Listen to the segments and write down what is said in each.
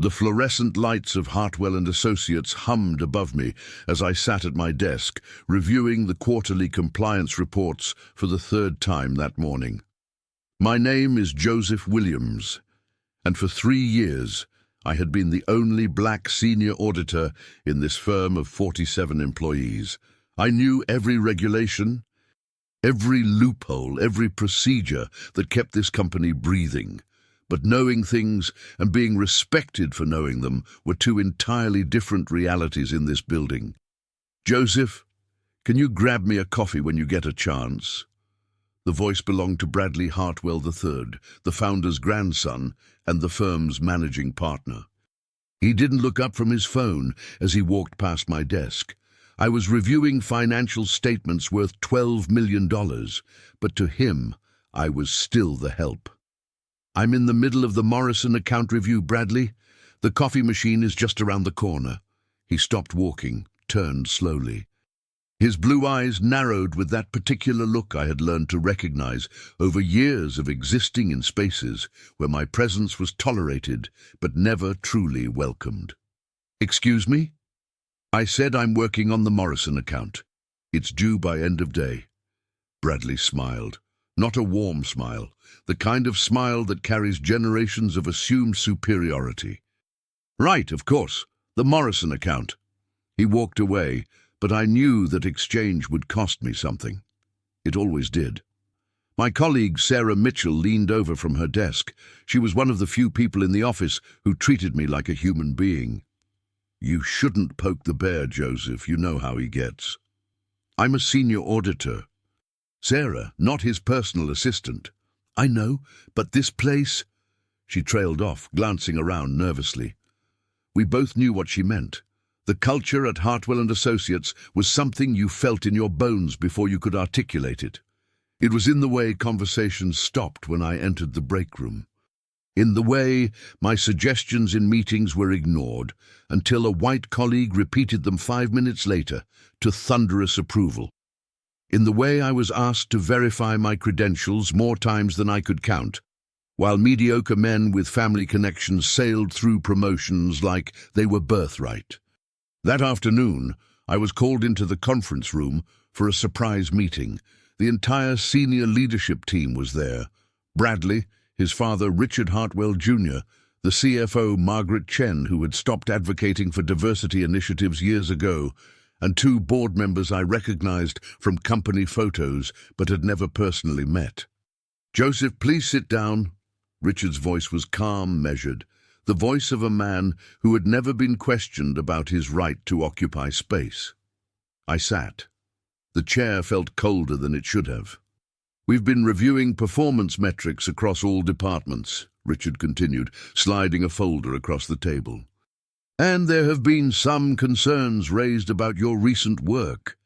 The fluorescent lights of Hartwell and Associates hummed above me as I sat at my desk, reviewing the quarterly compliance reports for the third time that morning. My name is Joseph Williams, and for 3 years I had been the only black senior auditor in this firm of 47 employees. I knew every regulation, every loophole, every procedure that kept this company breathing. But knowing things and being respected for knowing them were two entirely different realities in this building. "Joseph, can you grab me a coffee when you get a chance?" The voice belonged to Bradley Hartwell III, the founder's grandson and the firm's managing partner. He didn't look up from his phone as he walked past my desk. I was reviewing financial statements worth $12 million, but to him, I was still the help. "I'm in the middle of the Morrison account review, Bradley. The coffee machine is just around the corner." He stopped walking, turned slowly. His blue eyes narrowed with that particular look I had learned to recognize over years of existing in spaces where my presence was tolerated but never truly welcomed. "Excuse me?" I said, "I'm working on the Morrison account. It's due by end of day." Bradley smiled. Not a warm smile, the kind of smile that carries generations of assumed superiority. "Right, of course, the Morrison account." He walked away, but I knew that exchange would cost me something. It always did. My colleague Sarah Mitchell leaned over from her desk. She was one of the few people in the office who treated me like a human being. "You shouldn't poke the bear, Joseph. You know how he gets." "I'm a senior auditor." "Sarah, not his personal assistant." "I know, but this place—" She trailed off, glancing around nervously. We both knew what she meant. The culture at Hartwell and Associates was something you felt in your bones before you could articulate it. It was in the way conversations stopped when I entered the break room. In the way my suggestions in meetings were ignored until a white colleague repeated them 5 minutes later to thunderous approval. In the way I was asked to verify my credentials more times than I could count, while mediocre men with family connections sailed through promotions like they were birthright. That afternoon, I was called into the conference room for a surprise meeting. The entire senior leadership team was there. Bradley, his father Richard Hartwell Jr., the CFO Margaret Chen, who had stopped advocating for diversity initiatives years ago, and 2 board members I recognized from company photos but had never personally met. "Joseph, please sit down." Richard's voice was calm, measured, the voice of a man who had never been questioned about his right to occupy space. I sat. The chair felt colder than it should have. "We've been reviewing performance metrics across all departments," Richard continued, sliding a folder across the table. "And there have been some concerns raised about your recent work."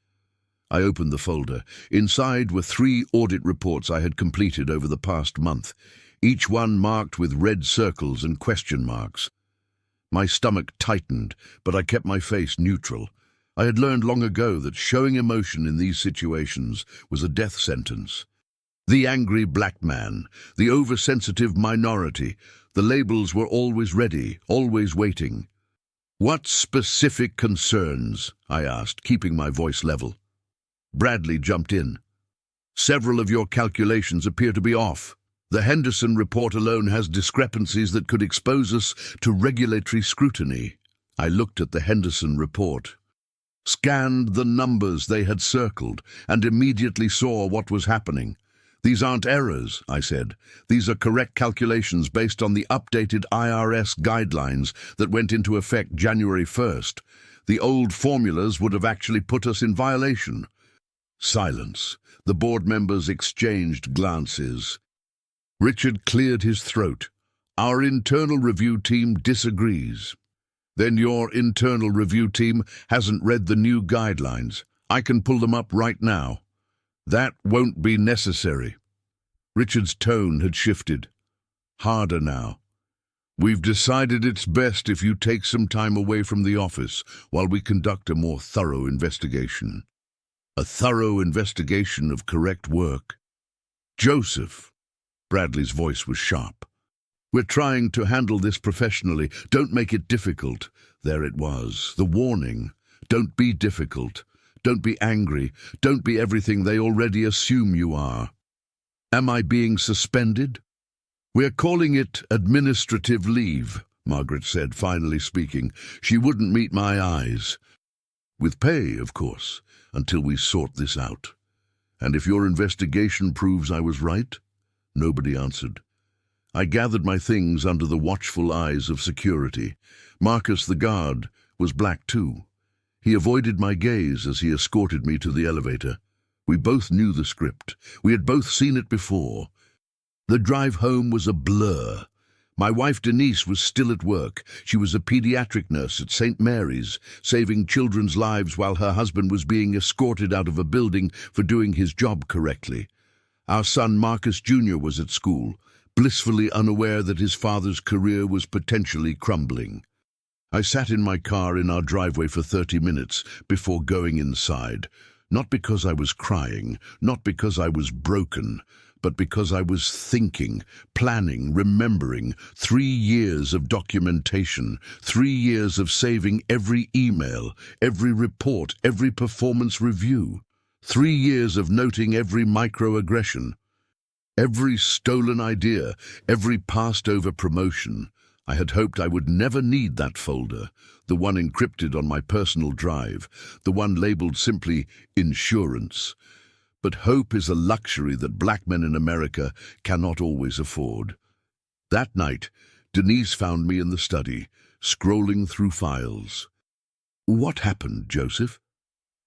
I opened the folder. Inside were 3 audit reports I had completed over the past month, each one marked with red circles and question marks. My stomach tightened, but I kept my face neutral. I had learned long ago that showing emotion in these situations was a death sentence. The angry black man, the oversensitive minority, the labels were always ready, always waiting. "What specific concerns?" I asked, keeping my voice level. Bradley jumped in. "Several of your calculations appear to be off. The Henderson report alone has discrepancies that could expose us to regulatory scrutiny." I looked at the Henderson report, scanned the numbers they had circled, and immediately saw what was happening. "These aren't errors," I said. "These are correct calculations based on the updated IRS guidelines that went into effect January 1st. The old formulas would have actually put us in violation." Silence. The board members exchanged glances. Richard cleared his throat. "Our internal review team disagrees." "Then your internal review team hasn't read the new guidelines. I can pull them up right now." "That won't be necessary." Richard's tone had shifted. Harder now. "We've decided it's best if you take some time away from the office while we conduct a more thorough investigation." A thorough investigation of correct work. "Joseph." Bradley's voice was sharp. We're trying to handle this professionally. Don't make it difficult. There it was, the warning. Don't be difficult. Don't be angry. Don't be everything they already assume you are. Am I being suspended? We're calling it administrative leave, Margaret said, finally speaking. She wouldn't meet my eyes. With pay, of course, until we sort this out. And if your investigation proves I was right? Nobody answered. I gathered my things under the watchful eyes of security. Marcus, the guard, was black too. He avoided my gaze as he escorted me to the elevator. We both knew the script. We had both seen it before. The drive home was a blur. My wife Denise was still at work. She was a pediatric nurse at St. Mary's, saving children's lives while her husband was being escorted out of a building for doing his job correctly. Our son Marcus Jr. was at school, blissfully unaware that his father's career was potentially crumbling. I sat in my car in our driveway for 30 minutes before going inside, not because I was crying, not because I was broken, but because I was thinking, planning, remembering 3 years of documentation, 3 years of saving every email, every report, every performance review, 3 years of noting every microaggression, every stolen idea, every passed-over promotion. I had hoped I would never need that folder, the one encrypted on my personal drive, the one labeled simply insurance. But hope is a luxury that black men in America cannot always afford. That night, Denise found me in the study, scrolling through files. What happened, Joseph?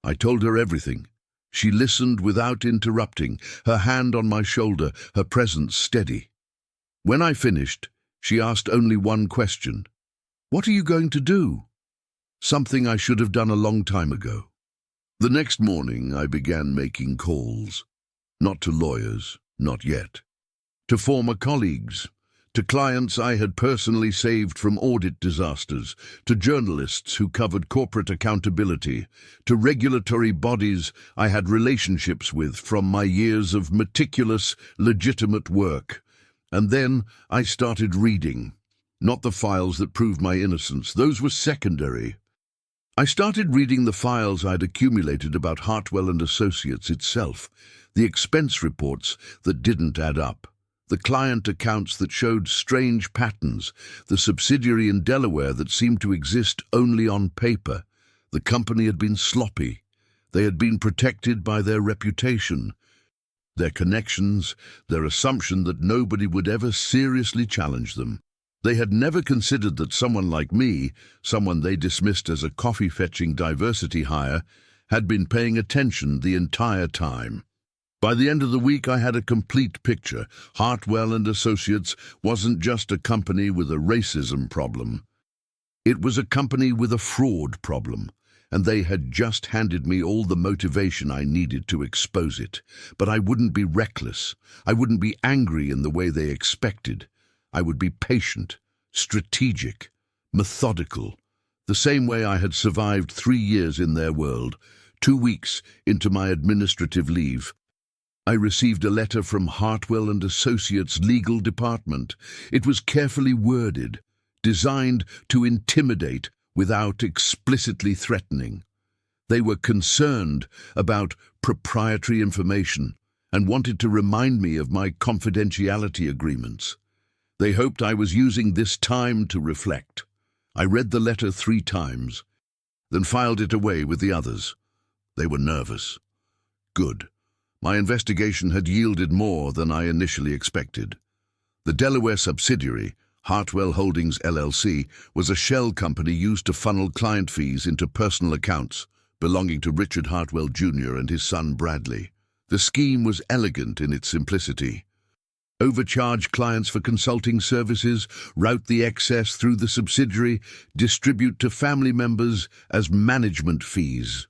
I told her everything. She listened without interrupting, her hand on my shoulder, her presence steady. When I finished, she asked only one question. What are you going to do? Something I should have done a long time ago. The next morning, I began making calls. Not to lawyers, not yet. To former colleagues, to clients I had personally saved from audit disasters, to journalists who covered corporate accountability, to regulatory bodies I had relationships with from my years of meticulous, legitimate work. And then I started reading. Not the files that proved my innocence, those were secondary. I started reading the files I'd accumulated about Hartwell and Associates itself, the expense reports that didn't add up, the client accounts that showed strange patterns, the subsidiary in Delaware that seemed to exist only on paper. The company had been sloppy. They had been protected by their reputation, their connections, their assumption that nobody would ever seriously challenge them. They had never considered that someone like me, someone they dismissed as a coffee-fetching diversity hire, had been paying attention the entire time. By the end of the week, I had a complete picture. Hartwell and Associates wasn't just a company with a racism problem. It was a company with a fraud problem, and they had just handed me all the motivation I needed to expose it. But I wouldn't be reckless. I wouldn't be angry in the way they expected. I would be patient, strategic, methodical, the same way I had survived 3 years in their world. 2 weeks into my administrative leave, I received a letter from Hartwell and Associates' legal department. It was carefully worded, designed to intimidate without explicitly threatening. They were concerned about proprietary information and wanted to remind me of my confidentiality agreements. They hoped I was using this time to reflect. I read the letter 3 times, then filed it away with the others. They were nervous. Good. My investigation had yielded more than I initially expected. The Delaware subsidiary, Hartwell Holdings LLC, was a shell company used to funnel client fees into personal accounts belonging to Richard Hartwell Jr. and his son Bradley. The scheme was elegant in its simplicity. Overcharge clients for consulting services, route the excess through the subsidiary, distribute to family members as management fees.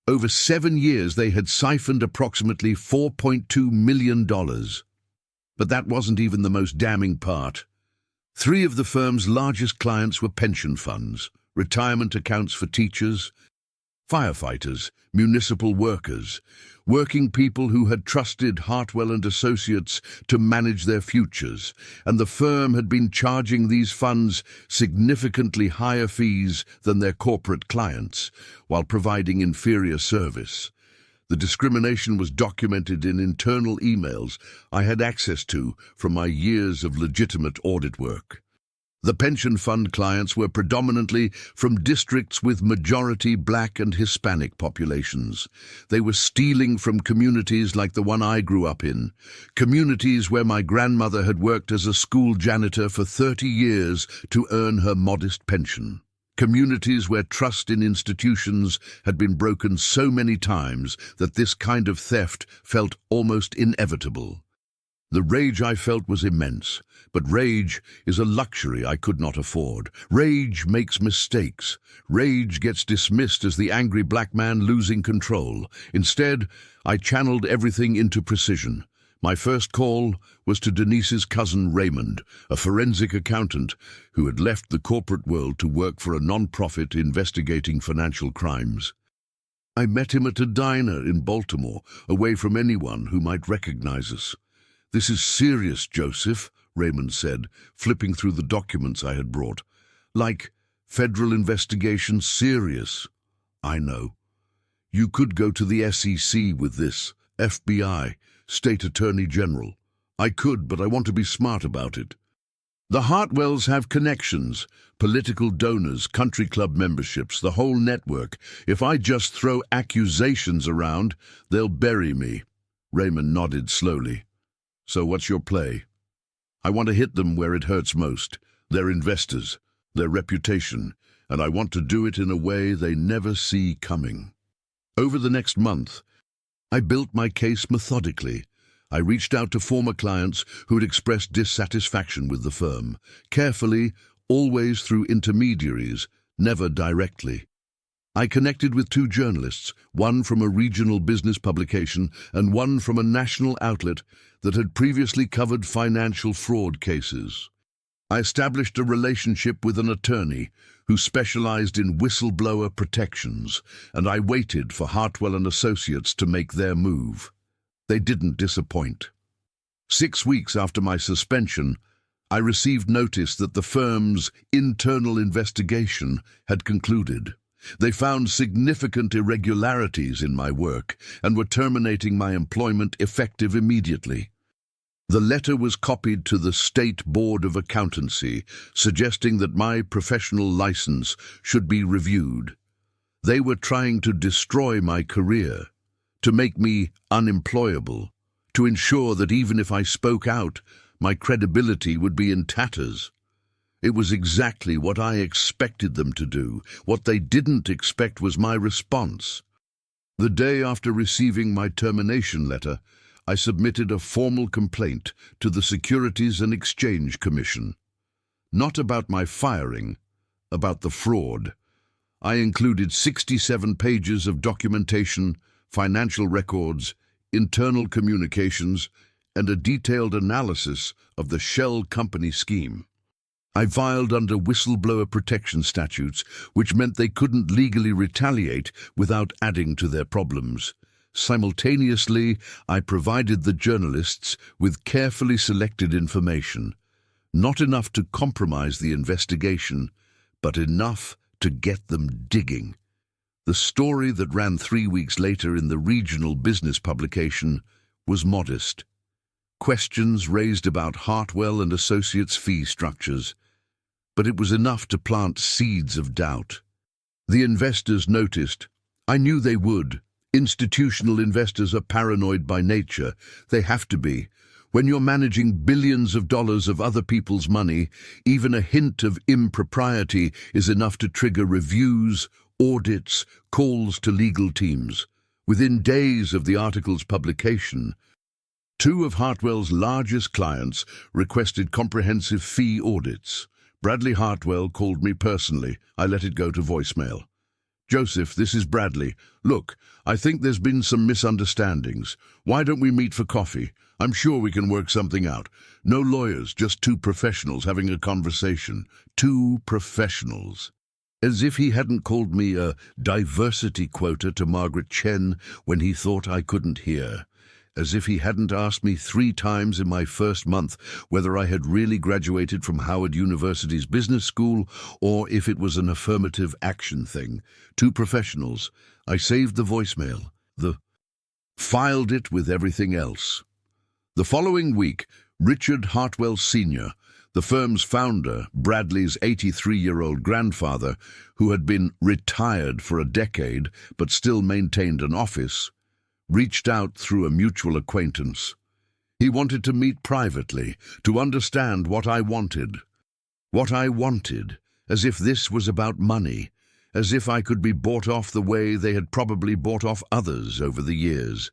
Over 7 years, they had siphoned approximately $4.2 million. But that wasn't even the most damning part. 3 of the firm's largest clients were pension funds, retirement accounts for teachers, Firefighters, municipal workers, working people who had trusted Hartwell and Associates to manage their futures, and the firm had been charging these funds significantly higher fees than their corporate clients, while providing inferior service. The discrimination was documented in internal emails I had access to from my years of legitimate audit work. The pension fund clients were predominantly from districts with majority Black and Hispanic populations. They were stealing from communities like the one I grew up in, communities where my grandmother had worked as a school janitor for 30 years to earn her modest pension. Communities where trust in institutions had been broken so many times that this kind of theft felt almost inevitable. The rage I felt was immense, but rage is a luxury I could not afford. Rage makes mistakes. Rage gets dismissed as the angry black man losing control. Instead, I channeled everything into precision. My first call was to Denise's cousin Raymond, a forensic accountant who had left the corporate world to work for a non-profit investigating financial crimes. I met him at a diner in Baltimore, away from anyone who might recognize us. "This is serious, Joseph," Raymond said, flipping through the documents I had brought. "Like, federal investigation serious." "I know. You could go to the SEC with this, FBI, State Attorney General. I could, but I want to be smart about it. The Hartwells have connections, political donors, country club memberships, the whole network. If I just throw accusations around, they'll bury me." Raymond nodded slowly. "So what's your play?" "I want to hit them where it hurts most, their investors, their reputation, and I want to do it in a way they never see coming." Over the next month, I built my case methodically. I reached out to former clients who had expressed dissatisfaction with the firm, carefully, always through intermediaries, never directly. I connected with 2 journalists, one from a regional business publication and one from a national outlet that had previously covered financial fraud cases. I established a relationship with an attorney who specialized in whistleblower protections, and I waited for Hartwell and Associates to make their move. They didn't disappoint. 6 weeks after my suspension, I received notice that the firm's internal investigation had concluded. They found significant irregularities in my work and were terminating my employment effective immediately. The letter was copied to the State Board of Accountancy, suggesting that my professional license should be reviewed. They were trying to destroy my career, to make me unemployable, to ensure that even if I spoke out, my credibility would be in tatters. It was exactly what I expected them to do. What they didn't expect was my response. The day after receiving my termination letter, I submitted a formal complaint to the Securities and Exchange Commission. Not about my firing, about the fraud. I included 67 pages of documentation, financial records, internal communications, and a detailed analysis of the shell company scheme. I filed under whistleblower protection statutes, which meant they couldn't legally retaliate without adding to their problems. Simultaneously, I provided the journalists with carefully selected information, not enough to compromise the investigation, but enough to get them digging. The story that ran 3 weeks later in the regional business publication was modest. Questions raised about Hartwell and Associates' fee structures, but it was enough to plant seeds of doubt. The investors noticed. I knew they would. Institutional investors are paranoid by nature. They have to be. When you're managing billions of dollars of other people's money, even a hint of impropriety is enough to trigger reviews, audits, calls to legal teams. Within days of the article's publication, 2 of Hartwell's largest clients requested comprehensive fee audits. Bradley Hartwell called me personally. I let it go to voicemail. "Joseph, this is Bradley. Look, I think there's been some misunderstandings. Why don't we meet for coffee? I'm sure we can work something out. No lawyers, just 2 professionals having a conversation. 2 professionals." As if he hadn't called me a diversity quota to Margaret Chen when he thought I couldn't hear. As if he hadn't asked me 3 times in my first month whether I had really graduated from Howard University's business school or if it was an affirmative action thing. 2 professionals. I saved the voicemail. Filed it with everything else. The following week, Richard Hartwell Sr., the firm's founder, Bradley's 83-year-old grandfather, who had been retired for a decade but still maintained an office, reached out through a mutual acquaintance. He wanted to meet privately, to understand what I wanted. What I wanted, as if this was about money, as if I could be bought off the way they had probably bought off others over the years.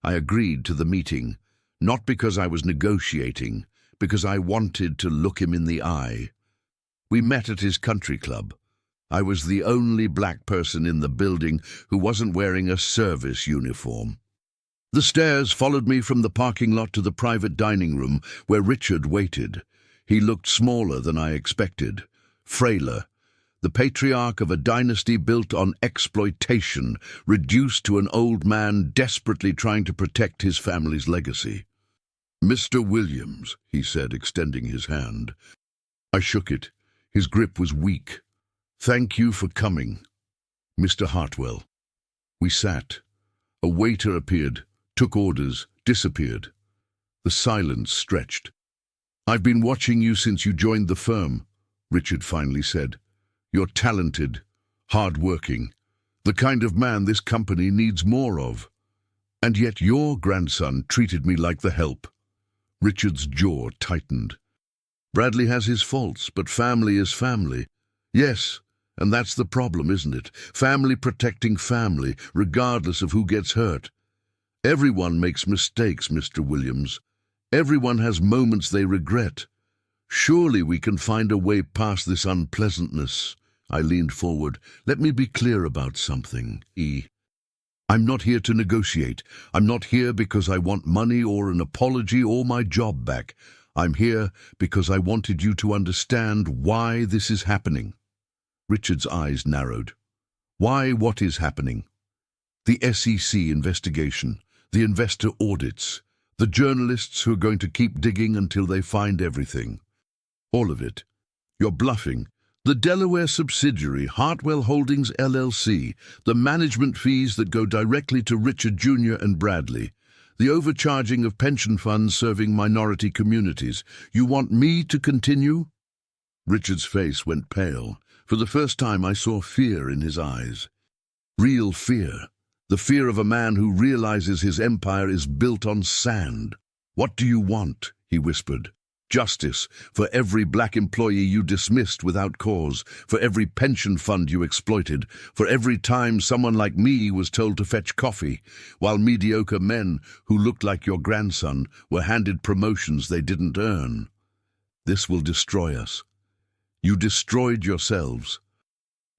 I agreed to the meeting, not because I was negotiating, because I wanted to look him in the eye. We met at his country club. I was the only black person in the building who wasn't wearing a service uniform. The stairs followed me from the parking lot to the private dining room where Richard waited. He looked smaller than I expected, frailer, the patriarch of a dynasty built on exploitation, reduced to an old man desperately trying to protect his family's legacy. "Mr. Williams," he said, extending his hand. I shook it. His grip was weak. "Thank you for coming." "Mr. Hartwell." We sat. A waiter appeared, took orders, disappeared. The silence stretched. "I've been watching you since you joined the firm," Richard finally said. "You're talented, hard-working, the kind of man this company needs more of. And yet your grandson treated me like the help." Richard's jaw tightened. "Bradley has his faults, but family is family." "Yes, and that's the problem, isn't it? Family protecting family, regardless of who gets hurt. Everyone makes mistakes, Mr. Williams. Everyone has moments they regret. Surely we can find a way past this unpleasantness." I leaned forward. "Let me be clear about something, E. I'm not here to negotiate. I'm not here because I want money or an apology or my job back. I'm here because I wanted you to understand why this is happening." Richard's eyes narrowed. "Why what is happening?" "The SEC investigation, the investor audits, the journalists who are going to keep digging until they find everything. All of it. You're bluffing. The Delaware subsidiary, Hartwell Holdings LLC, the management fees that go directly to Richard Jr. and Bradley, the overcharging of pension funds serving minority communities. You want me to continue?" Richard's face went pale. For the first time I saw fear in his eyes. Real fear. The fear of a man who realizes his empire is built on sand. "What do you want?" he whispered. "Justice for every black employee you dismissed without cause, for every pension fund you exploited, for every time someone like me was told to fetch coffee, while mediocre men who looked like your grandson were handed promotions they didn't earn. This will destroy us. You destroyed yourselves."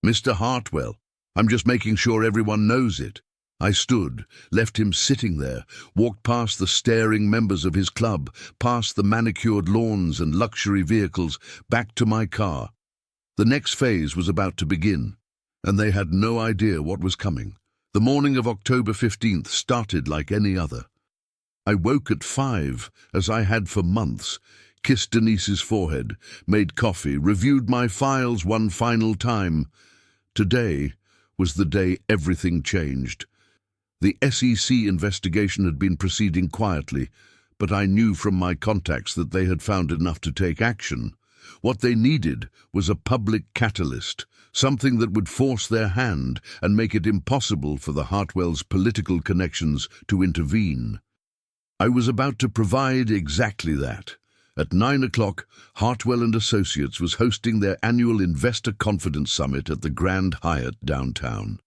"Mr. Hartwell, I'm just making sure everyone knows it." I stood, left him sitting there, walked past the staring members of his club, past the manicured lawns and luxury vehicles, back to my car. The next phase was about to begin, and they had no idea what was coming. The morning of October 15th started like any other. I woke at 5, as I had for months, kissed Denise's forehead, made coffee, reviewed my files one final time. Today was the day everything changed. The SEC investigation had been proceeding quietly, but I knew from my contacts that they had found enough to take action. What they needed was a public catalyst, something that would force their hand and make it impossible for the Hartwell's political connections to intervene. I was about to provide exactly that. At 9 o'clock, Hartwell and Associates was hosting their annual Investor Confidence Summit at the Grand Hyatt downtown.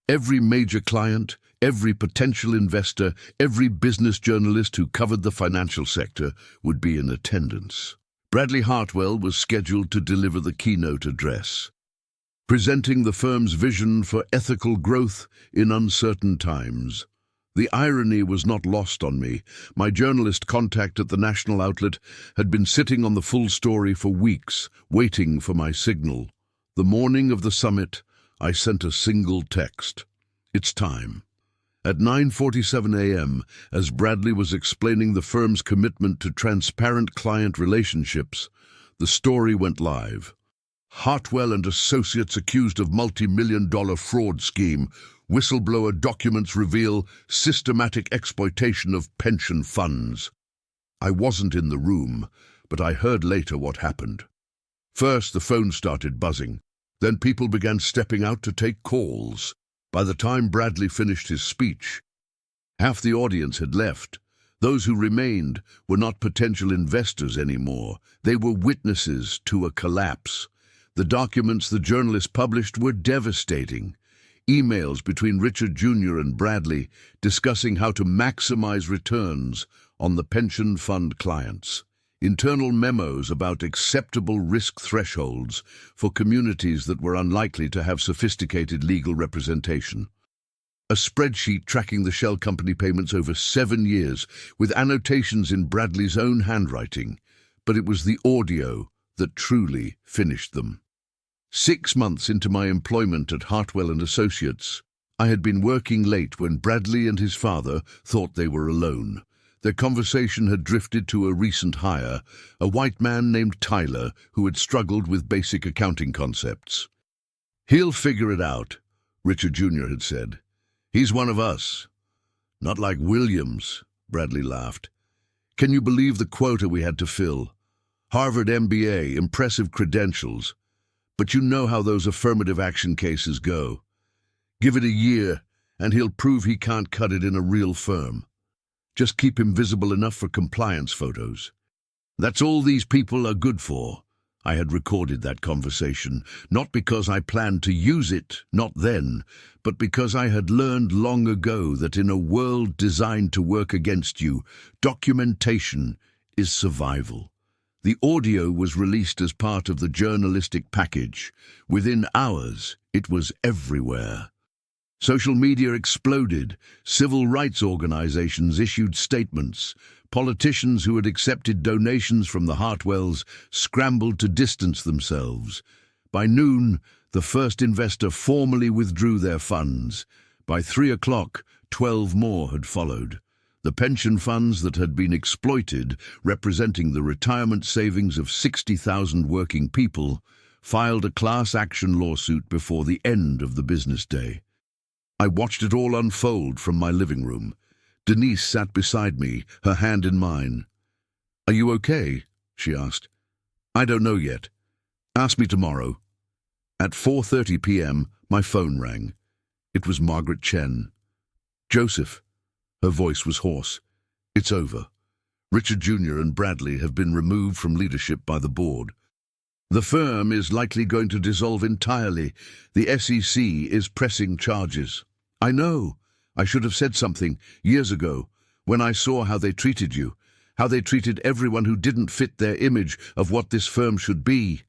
Every major client, every potential investor, every business journalist who covered the financial sector would be in attendance. Bradley Hartwell was scheduled to deliver the keynote address, presenting the firm's vision for ethical growth in uncertain times. The irony was not lost on me. My journalist contact at the national outlet had been sitting on the full story for weeks, waiting for my signal. The morning of the summit, I sent a single text. It's time. At 9:47 a.m., as Bradley was explaining the firm's commitment to transparent client relationships, the story went live. Hartwell and Associates accused of multi-million-dollar fraud scheme. Whistleblower documents reveal systematic exploitation of pension funds. I wasn't in the room, but I heard later what happened. First, the phone started buzzing. Then people began stepping out to take calls. By the time Bradley finished his speech, half the audience had left. Those who remained were not potential investors anymore. They were witnesses to a collapse. The documents the journalist published were devastating. Emails between Richard Jr. and Bradley discussing how to maximize returns on the pension fund clients. Internal memos about acceptable risk thresholds for communities that were unlikely to have sophisticated legal representation. A spreadsheet tracking the shell company payments over 7 years with annotations in Bradley's own handwriting, but it was the audio that truly finished them. 6 months into my employment at Hartwell and Associates, I had been working late when Bradley and his father thought they were alone. Their conversation had drifted to a recent hire, a white man named Tyler who had struggled with basic accounting concepts. "He'll figure it out," Richard Jr. had said. "He's one of us." "Not like Williams," Bradley laughed. "Can you believe the quota we had to fill? Harvard MBA, impressive credentials. But you know how those affirmative action cases go. Give it a year, and he'll prove he can't cut it in a real firm. Just keep him visible enough for compliance photos. That's all these people are good for." I had recorded that conversation, not because I planned to use it, not then, but because I had learned long ago that in a world designed to work against you, documentation is survival. The audio was released as part of the journalistic package. Within hours, it was everywhere. Social media exploded. Civil rights organizations issued statements. Politicians who had accepted donations from the Hartwells scrambled to distance themselves. By noon, the first investor formally withdrew their funds. By 3 o'clock, 12 more had followed. The pension funds that had been exploited, representing the retirement savings of 60,000 working people, filed a class action lawsuit before the end of the business day. I watched it all unfold from my living room. Denise sat beside me, her hand in mine. "Are you okay?" she asked. "I don't know yet. Ask me tomorrow." At 4:30 p.m., my phone rang. It was Margaret Chen. "Joseph." Her voice was hoarse. "It's over. Richard Jr. and Bradley have been removed from leadership by the board. The firm is likely going to dissolve entirely. The SEC is pressing charges." "I know. I should have said something years ago when I saw how they treated you, how they treated everyone who didn't fit their image of what this firm should be."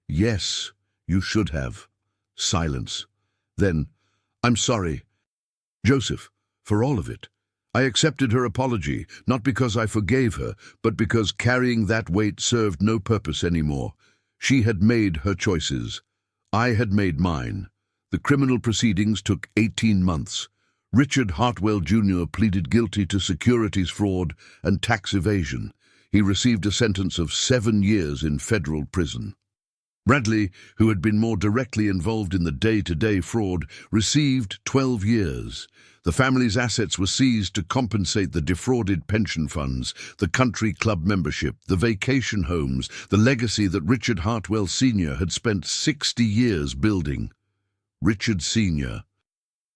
"Yes, you should have." Silence. Then, "I'm sorry, Joseph, for all of it." I accepted her apology, not because I forgave her, but because carrying that weight served no purpose anymore. She had made her choices. I had made mine. The criminal proceedings took 18 months. Richard Hartwell Jr. pleaded guilty to securities fraud and tax evasion. He received a sentence of 7 years in federal prison. Bradley, who had been more directly involved in the day-to-day fraud, received 12 years. The family's assets were seized to compensate the defrauded pension funds, the country club membership, the vacation homes, the legacy that Richard Hartwell Sr. had spent 60 years building. Richard Sr.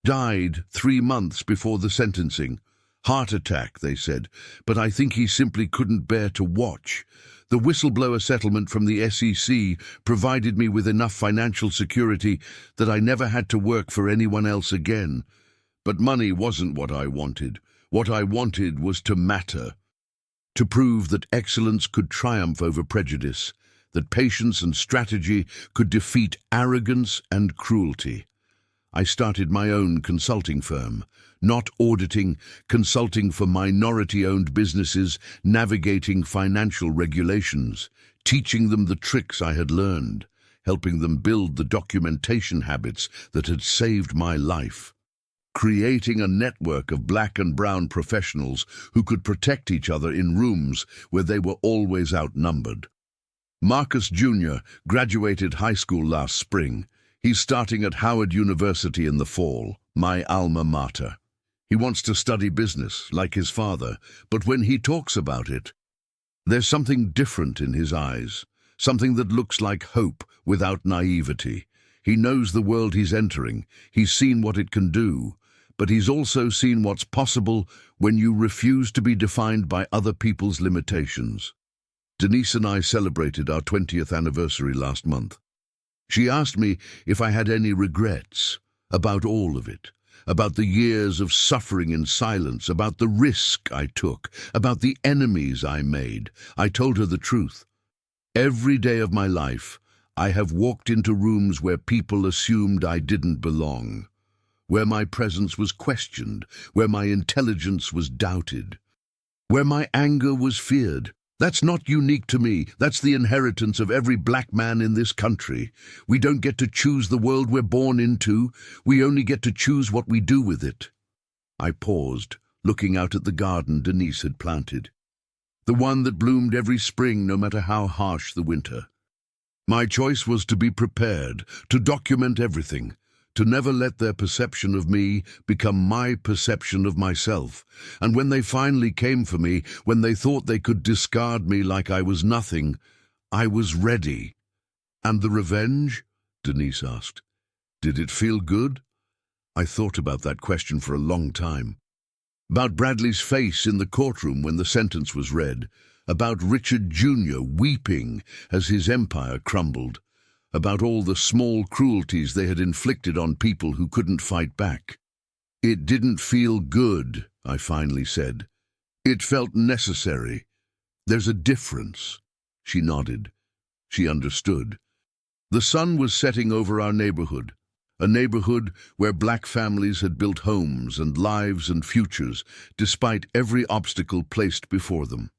died 3 months before the sentencing. Heart attack, they said, but I think he simply couldn't bear to watch. The whistleblower settlement from the SEC provided me with enough financial security that I never had to work for anyone else again. But money wasn't what I wanted. What I wanted was to matter, to prove that excellence could triumph over prejudice, that patience and strategy could defeat arrogance and cruelty. I started my own consulting firm, not auditing, consulting for minority-owned businesses, navigating financial regulations, teaching them the tricks I had learned, helping them build the documentation habits that had saved my life, creating a network of black and brown professionals who could protect each other in rooms where they were always outnumbered. Marcus Jr. graduated high school last spring. He's starting at Howard University in the fall, my alma mater. He wants to study business, like his father, but when he talks about it, there's something different in his eyes, something that looks like hope without naivety. He knows the world he's entering, he's seen what it can do, but he's also seen what's possible when you refuse to be defined by other people's limitations. Denise and I celebrated our 20th anniversary last month. She asked me if I had any regrets about all of it, about the years of suffering in silence, about the risk I took, about the enemies I made. I told her the truth. Every day of my life, I have walked into rooms where people assumed I didn't belong, where my presence was questioned, where my intelligence was doubted, where my anger was feared. That's not unique to me. That's the inheritance of every black man in this country. We don't get to choose the world we're born into. We only get to choose what we do with it. I paused, looking out at the garden Denise had planted, the one that bloomed every spring no matter how harsh the winter. My choice was to be prepared, to document everything, to never let their perception of me become my perception of myself. And when they finally came for me, when they thought they could discard me like I was nothing, I was ready. And the revenge? Denise asked. Did it feel good? I thought about that question for a long time. About Bradley's face in the courtroom when the sentence was read, about Richard Jr. weeping as his empire crumbled, about all the small cruelties they had inflicted on people who couldn't fight back. It didn't feel good, I finally said. It felt necessary. There's a difference. She nodded. She understood. The sun was setting over our neighborhood, a neighborhood where black families had built homes and lives and futures, despite every obstacle placed before them.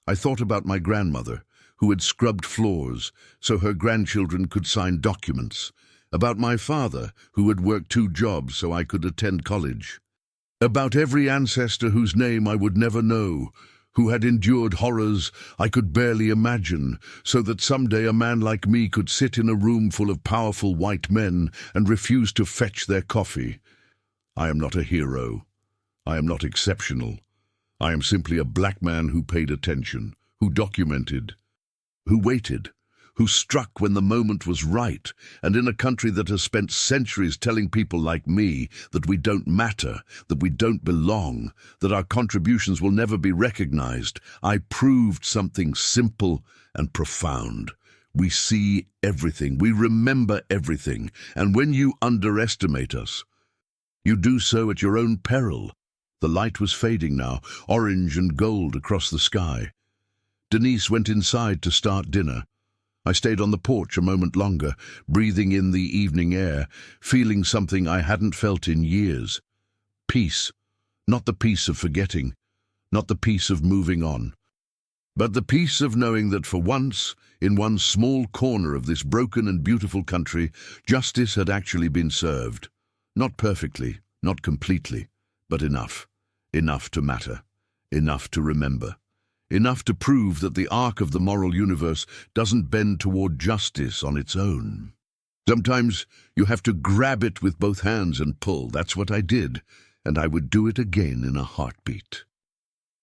I thought about my grandmother, who had scrubbed floors so her grandchildren could sign documents, about my father, who had worked 2 jobs so I could attend college, about every ancestor whose name I would never know, who had endured horrors I could barely imagine, so that someday a man like me could sit in a room full of powerful white men and refuse to fetch their coffee. I am not a hero. I am not exceptional. I am simply a black man who paid attention, who documented, who waited, who struck when the moment was right, and in a country that has spent centuries telling people like me that we don't matter, that we don't belong, that our contributions will never be recognized, I proved something simple and profound. We see everything, we remember everything, and when you underestimate us, you do so at your own peril. The light was fading now, orange and gold across the sky. Denise went inside to start dinner. I stayed on the porch a moment longer, breathing in the evening air, feeling something I hadn't felt in years. Peace. Not the peace of forgetting, not the peace of moving on, but the peace of knowing that for once, in one small corner of this broken and beautiful country, justice had actually been served. Not perfectly, not completely, but enough. Enough to matter. Enough to remember. Enough to prove that the arc of the moral universe doesn't bend toward justice on its own. Sometimes you have to grab it with both hands and pull. That's what I did, and I would do it again in a heartbeat.